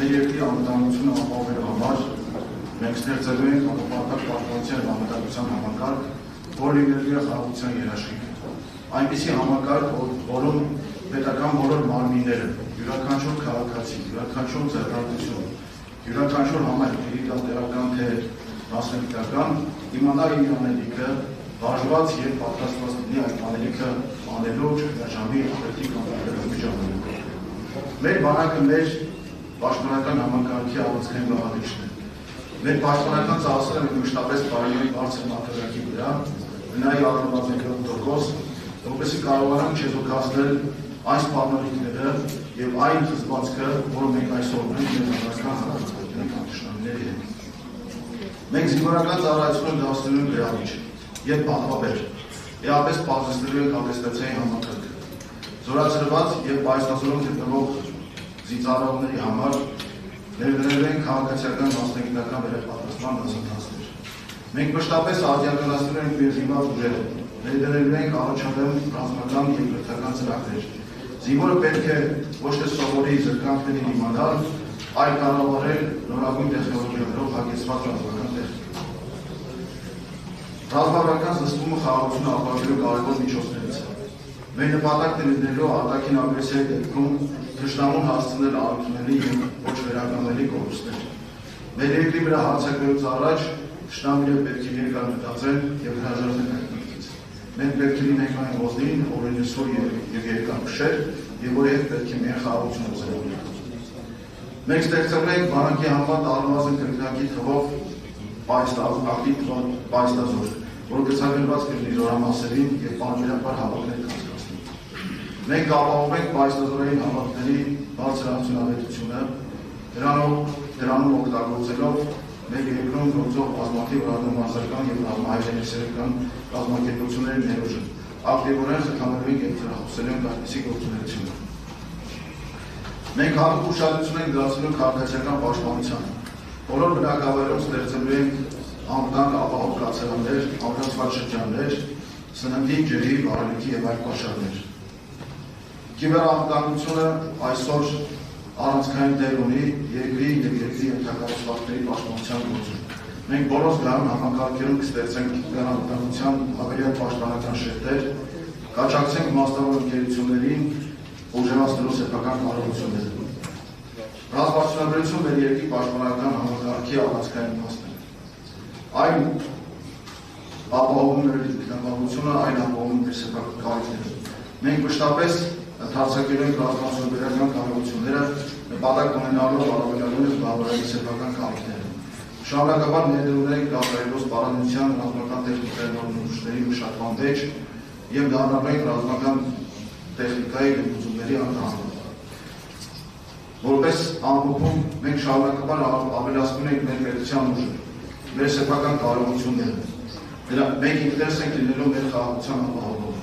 մեր երկրի անվտանգությունը ապահովելու համար մենք ստեղծելու ենք համապարփակ պաշտպանության և անվտանգության համակարգ, որ լինելու է խաղաղության երաշխիքը։ Այնպիսի համակարգ, որում պետական բոլոր մարմինները, յուրաքանչյուր քաղաքացի, յուրաքանչյուր ձեռնարկություն, յուրաքանչյուր համայնքի տեղական թե մասնագիտական իմանա իր անելիքը, բաժված և պատրաստված լինի այդ անելիքը անելու ճգնաժամի աղետի կամ աղետի ժամանակով։ Մեր բանակը մեր պաշտպանական համակարգի առանցքային բաղադրիչն է։ Մեր պաշտպանական ծախսերը մենք մշտապես պարունակում բարձր մակարդակի վրա, բնայի առնվազն 7%, որպեսզի կարողանանք չեզոքացնել այն սպառնալիքները և այն խզվածքը, որը մենք այսօր ունենք մեր համակարգական հանրապետության թշնամիների հետ։ Մենք զինվորական ծառայությունը դարձնելու ենք գրավիչ և պահպանաբեր, էապես պարզեցնելու ենք ատեստացիայի համակարգը։ Զորացրված և պայստազորում գտնվող զինծառայողների համար ներդրելու ենք քաղաքացիական մասնագիտական վերապատրաստման դասընթացներ։ Մենք մշտապես արդիականացնելու ենք մեր զինված ուժերը, ներդրելու ենք առաջադեմ ռազմական և կրթական ծրագրեր։ Զինվորը պետք է ոչ թե սովորի զրկանքներին իմանալ, այլ կառավարել նորագույն տեխնոլոգիաներով հագեցված ռազմական տեխնիկա։ Ռազմավարական զսպումը խաղաղությունը ապահովելու կարևոր միջոցներից է։ Մեր նպատակն է լինելու արտաքին ագրեսիայի դեպքում թշնամուն հասցնել անընդունելի և ոչ վերականգնելի կորուստներ։ Մեր երկրի վրա հարձակվելուց առաջ թշնամիները պետք է երկար մտածեն և հրաժարվել հայտնվելուց։ Մենք պետք է լինենք այն ոզնին, որը սուր և երկար փշեր և որի հետ պետք է միայն խաղաղություն ուզենք։ Մենք ստեղծել ենք բանակի համեմատ առնվազն կրկնակի թվով պայստազոր, որ գծագրված կլինի զորամասերին և պարբերաբար հավաքներ կազմի։ Մենք ապահովում ենք պայստազորային հավաքների բարձր արդյունավետությունը, դրանում օգտագործելով մեր երկրում գործող բազմաթիվ ռազմամարզական և ռազմահայրենասերական կազմակերպությունների ներուժը, ակտիվորեն խթանելու ենք և ծրախուսելու ենք այդպիսի գործունեությունը։ Մենք հատուկ ուշադրություն ենք դարձնելու քաղաքացիական պաշտպանությանը։ Բոլոր բնակավայրերում ստեղծելու ենք անվտանգ ապահով կացարաններ, ամրացված շրջաններ, սննդի, ջրի, վարելիքի և այլ պաշարներ։ Կիբերանվտանգությունը այսօր առանցքային դեր ունի երկրի և երկրի ենթակառուցվածքների պաշտպանության գործում։ Մենք բոլոր զգայուն համակարգերում կստեղծենք կիբերանվտանգության հավելյալ պաշտպանական շերտեր, կաջակցենք մասնավոր ընկերություններին ուժեղացնելու սեփական կարողությունները։ Ռազմավարություն մեր երկրի պաշտպանական համակարգի առանցքային փաստն է։ Այն ապահովում մեր ինքնաբավությունը, այն ապահովում մեր սեփական կարիքները։ Մենք մշտապես ընդարձակելու ենք ռազմավարության կարողությունները, նպատակ ունենալով առավելանալու զբաղվելու սեփական կարիքները։ Շարունակաբար ներդրում ենք կատարելու սպառազինության ռազմական տեխնիկայի նորմուշների մշակման մեջ և դառնալու ենք ռազմական տեխնիկայի լուծումների անդամ։ Որպես ամփոփում մենք շարունակաբար ավելացնում ենք մեր պետության ուժը, մեր սեփական կարողությունները։ Մենք ինքներս ենք լինելու մեր խաղաղության ապահովող։